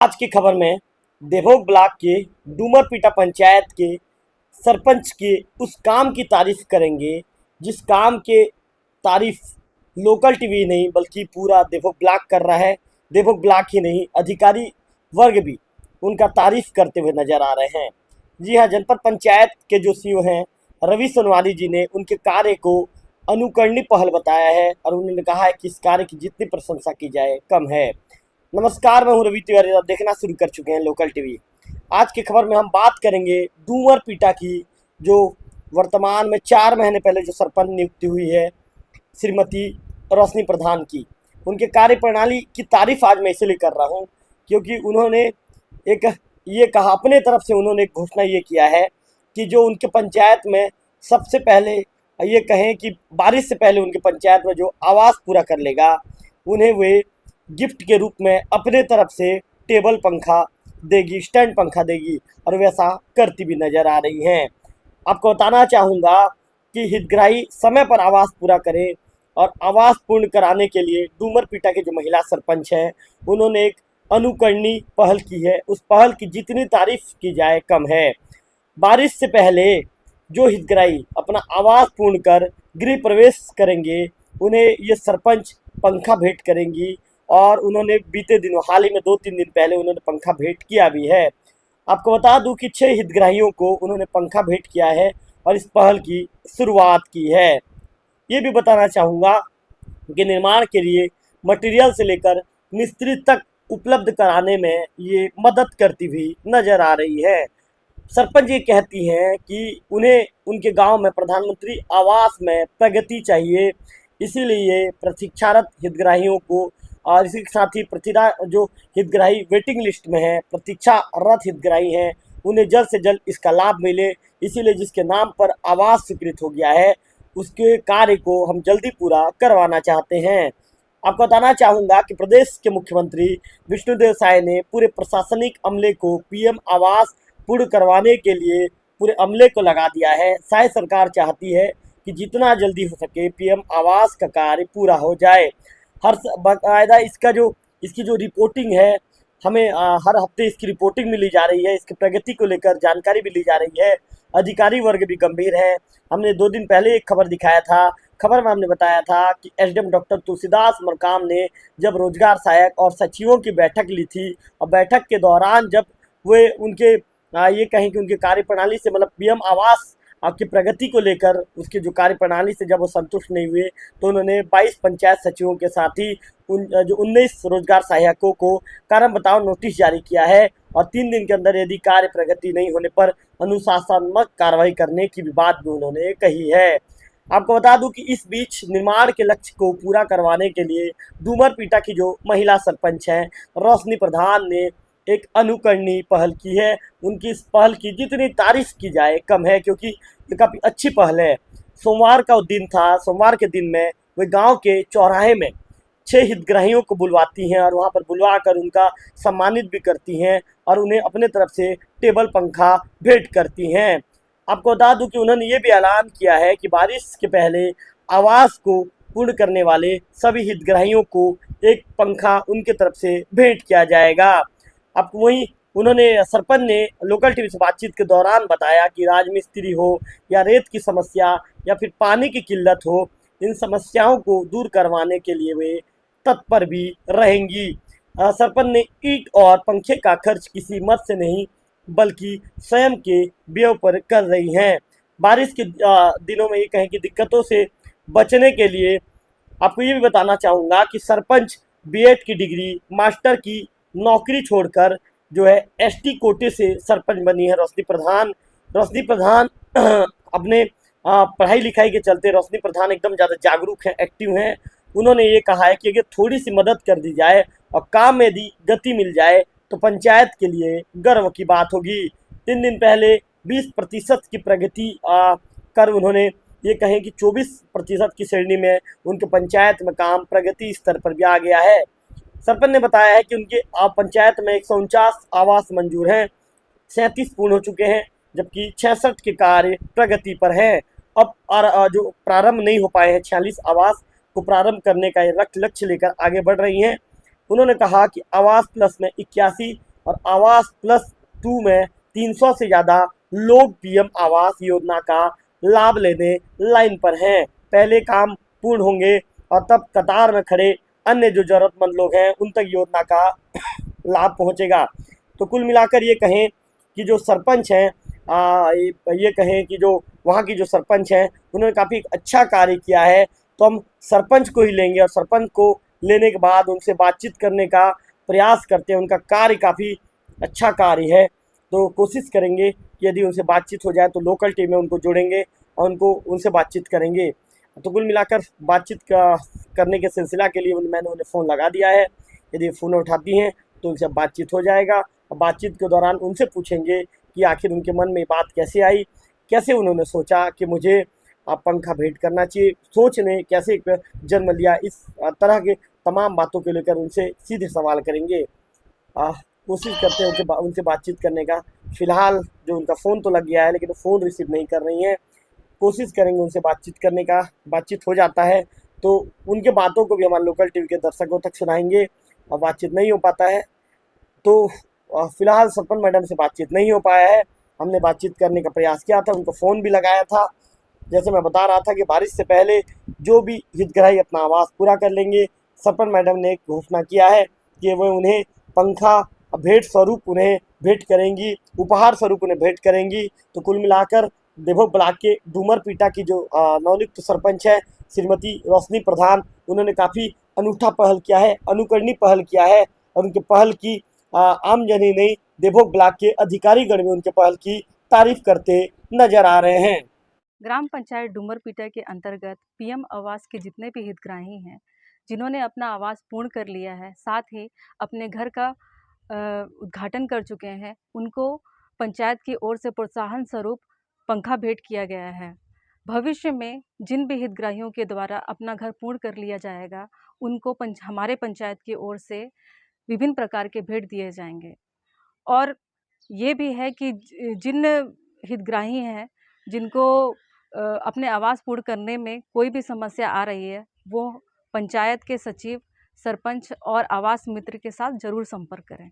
आज की खबर में देवोग ब्लॉक के डूमरपीटा पंचायत के सरपंच के उस काम की तारीफ करेंगे जिस काम के तारीफ लोकल टीवी नहीं बल्कि पूरा देवोग ब्लॉक कर रहा है। देवोग ब्लॉक ही नहीं, अधिकारी वर्ग भी उनका तारीफ करते हुए नजर आ रहे हैं। जी हाँ, जनपद पंचायत के जो सीईओ हैं रवि सोनवानी जी ने उनके कार्य को अनुकरणीय पहल बताया है और उन्होंने कहा है कि इस कार्य की जितनी प्रशंसा की जाए कम है। नमस्कार, मैं हूं रवि तिवारी। आप देखना शुरू कर चुके हैं लोकल टीवी। आज की खबर में हम बात करेंगे डूमरपीटा की, जो वर्तमान में 4 महीने पहले जो सरपंच नियुक्ति हुई है श्रीमती रोशनी प्रधान की। उनके कार्यप्रणाली की तारीफ आज मैं इसलिए कर रहा हूं क्योंकि उन्होंने एक ये कहा, अपने तरफ से उन्होंने एक घोषणा ये किया है कि जो उनके पंचायत में सबसे पहले ये कहें कि बारिश से पहले उनके पंचायत में जो आवास पूरा कर लेगा उन्हें वे गिफ्ट के रूप में अपने तरफ से टेबल पंखा देगी, स्टैंड पंखा देगी और वैसा करती भी नजर आ रही हैं। आपको बताना चाहूँगा कि हितग्राही समय पर आवास पूरा करें और आवास पूर्ण कराने के लिए डूमरपीटा के जो महिला सरपंच हैं उन्होंने एक अनुकरणीय पहल की है। उस पहल की जितनी तारीफ की जाए कम है। बारिश से पहले जो हितग्राही अपना आवास पूर्ण कर गृह प्रवेश करेंगे उन्हें ये सरपंच पंखा भेंट करेंगी और उन्होंने बीते दिनों हाल ही में 2-3 दिन पहले उन्होंने पंखा भेंट किया भी है। आपको बता दूं कि 6 हितग्राहियों को उन्होंने पंखा भेंट किया है और इस पहल की शुरुआत की है। ये भी बताना चाहूँगा कि निर्माण के लिए मटेरियल से लेकर मिस्त्री तक उपलब्ध कराने में ये मदद करती हुई नजर आ रही है। सरपंच ये कहती हैं कि उन्हें उनके गांव में प्रधानमंत्री आवास में प्रगति चाहिए, इसीलिए प्रतीक्षारत हितग्राहियों को और इसी के साथ ही जो हितग्राही वेटिंग लिस्ट में हैं, प्रतीक्षारत हितग्राही हैं, उन्हें जल्द से जल्द इसका लाभ मिले। इसीलिए जिसके नाम पर आवास स्वीकृत हो गया है उसके कार्य को हम जल्दी पूरा करवाना चाहते हैं। आपको बताना चाहूँगा कि प्रदेश के मुख्यमंत्री विष्णुदेव साय ने पूरे प्रशासनिक अमले को पीएम आवास पूर्ण करवाने के लिए पूरे अमले को लगा दिया है। साय सरकार चाहती है कि जितना जल्दी हो सके पीएम आवास का कार्य पूरा हो जाए। हर बाकायदा इसकी जो रिपोर्टिंग है हमें हर हफ्ते इसकी रिपोर्टिंग मिली जा रही है। इसकी प्रगति को लेकर जानकारी भी ली जा रही है। अधिकारी वर्ग भी गंभीर है। हमने 2 दिन पहले एक खबर दिखाया था। खबर में हमने बताया था कि एसडीएम डॉक्टर तुलसीदास मरकाम ने जब रोजगार सहायक और सचिवों की बैठक ली थी और बैठक के दौरान जब वे उनके ये कहें कि उनके कार्यप्रणाली से मतलब पीएम आवास आपकी प्रगति को लेकर उसकी जो कार्यप्रणाली से जब वो संतुष्ट नहीं हुए तो उन्होंने 22 पंचायत सचिवों के साथ ही जो 19 रोजगार सहायकों को कारण बताओ नोटिस जारी किया है और 3 दिन के अंदर यदि कार्य प्रगति नहीं होने पर अनुशासनात्मक कार्रवाई करने की भी बात भी उन्होंने कही है। आपको बता दूं कि इस बीच निर्माण के लक्ष्य को पूरा करवाने के लिए डूमरपीटा की जो महिला सरपंच हैं रोशनी प्रधान ने एक अनुकरणीय पहल की है। उनकी इस पहल की जितनी तारीफ की जाए कम है क्योंकि ये काफ़ी अच्छी पहल है। सोमवार का दिन था। सोमवार के दिन में वे गांव के चौराहे में 6 हितग्राहियों को बुलवाती हैं और वहां पर बुलवा कर उनका सम्मानित भी करती हैं और उन्हें अपने तरफ से टेबल पंखा भेंट करती हैं। आपको बता दूं कि उन्होंने ये भी ऐलान किया है कि बारिश के पहले आवास को पूर्ण करने वाले सभी हितग्राहियों को एक पंखा उनके तरफ से भेंट किया जाएगा। अब वहीं उन्होंने सरपंच ने लोकल टीवी से बातचीत के दौरान बताया कि राजमिस्त्री हो या रेत की समस्या या फिर पानी की किल्लत हो, इन समस्याओं को दूर करवाने के लिए वे तत्पर भी रहेंगी। सरपंच ने ईंट और पंखे का खर्च किसी मद से नहीं बल्कि स्वयं के व्यय पर कर रही हैं। बारिश के दिनों में ये कहें कि दिक्कतों से बचने के लिए आपको ये भी बताना चाहूँगा कि सरपंच बीएड की डिग्री, मास्टर की नौकरी छोड़कर जो है एसटी कोटे से सरपंच बनी है रोशनी प्रधान अपने पढ़ाई लिखाई के चलते रोशनी प्रधान एकदम ज़्यादा जागरूक हैं, एक्टिव हैं। उन्होंने ये कहा है कि अगर थोड़ी सी मदद कर दी जाए और काम में यदि गति मिल जाए तो पंचायत के लिए गर्व की बात होगी। 3 दिन पहले 20% की प्रगति कर उन्होंने ये कहें कि 24% की श्रेणी में उनके पंचायत में काम प्रगति स्तर पर भी आ गया है। सरपंच ने बताया है कि उनके पंचायत में 149 आवास मंजूर हैं, 37 पूर्ण हो चुके हैं जबकि 66 के कार्य प्रगति पर हैं। अब जो प्रारंभ नहीं हो पाए हैं 46 आवास को प्रारंभ करने का ये लक्ष्य लेकर आगे बढ़ रही हैं। उन्होंने कहा कि आवास प्लस में 81 और आवास प्लस 2 में 300 से ज़्यादा लोग पीएम आवास योजना का लाभ लेने लाइन पर हैं। पहले काम पूर्ण होंगे और तब कतार में खड़े अन्य जो ज़रूरतमंद लोग हैं उन तक योजना का लाभ पहुंचेगा। तो कुल मिलाकर ये कहें कि जो सरपंच हैं, ये कहें कि जो वहाँ की जो सरपंच हैं उन्होंने काफ़ी अच्छा कार्य किया है। तो हम सरपंच को ही लेंगे और सरपंच को लेने के बाद उनसे बातचीत करने का प्रयास करते हैं। उनका कार्य काफ़ी अच्छा कार्य है, तो कोशिश करेंगे कि यदि उनसे बातचीत हो जाए तो लोकल टीम में उनको जोड़ेंगे और उनको उनसे बातचीत करेंगे। तो कुल मिलाकर बातचीत करने के सिलसिला के लिए मैंने उन्हें फ़ोन लगा दिया है। यदि फ़ोन उठाती हैं तो उनसे बातचीत हो जाएगा और बातचीत के दौरान उनसे पूछेंगे कि आखिर उनके मन में बात कैसे आई, कैसे उन्होंने सोचा कि मुझे पंखा भेंट करना चाहिए, सोच ने कैसे जन्म लिया। इस तरह के तमाम बातों को लेकर उनसे सीधे सवाल करेंगे। कोशिश करते हैं उनसे बातचीत करने का। फ़िलहाल जो उनका फ़ोन तो लग गया है लेकिन फ़ोन रिसीव नहीं कर रही हैं। कोशिश करेंगे उनसे बातचीत करने का। बातचीत हो जाता है तो उनके बातों को भी हमारे लोकल टीवी के दर्शकों तक सुनाएंगे, और बातचीत नहीं हो पाता है तो फ़िलहाल सरपंच मैडम से बातचीत नहीं हो पाया है। हमने बातचीत करने का प्रयास किया था, उनको फ़ोन भी लगाया था। जैसे मैं बता रहा था कि बारिश से पहले जो भी हितग्राही अपना आवास पूरा कर लेंगे, सरपंच मैडम ने एक घोषणा किया है कि वह उन्हें पंखा भेंट स्वरूप उन्हें भेंट करेंगी, उपहार स्वरूप उन्हें भेंट करेंगी। तो कुल मिलाकर देवोग ब्लॉक के डूमरपीटा की जो नवनियुक्त सरपंच है श्रीमती रोशनी प्रधान, उन्होंने काफ़ी अनूठा पहल किया है, अनुकरणीय पहल किया है। और उनके पहल की आम जन ही नहीं, देवोग ब्लॉक के अधिकारीगण भी उनके पहल की तारीफ करते नजर आ रहे हैं। ग्राम पंचायत डूमरपीटा के अंतर्गत पीएम आवास के जितने भी हितग्राही हैं, जिन्होंने अपना आवास पूर्ण कर लिया है, साथ ही अपने घर का उद्घाटन कर चुके हैं, उनको पंचायत की ओर से प्रोत्साहन स्वरूप पंखा भेंट किया गया है। भविष्य में जिन भी हितग्राहियों के द्वारा अपना घर पूर्ण कर लिया जाएगा, उनको हमारे पंचायत की ओर से विभिन्न प्रकार के भेंट दिए जाएंगे। और ये भी है कि जिन हितग्राही हैं जिनको अपने आवास पूर्ण करने में कोई भी समस्या आ रही है, वो पंचायत के सचिव, सरपंच और आवास मित्र के साथ ज़रूर संपर्क करें।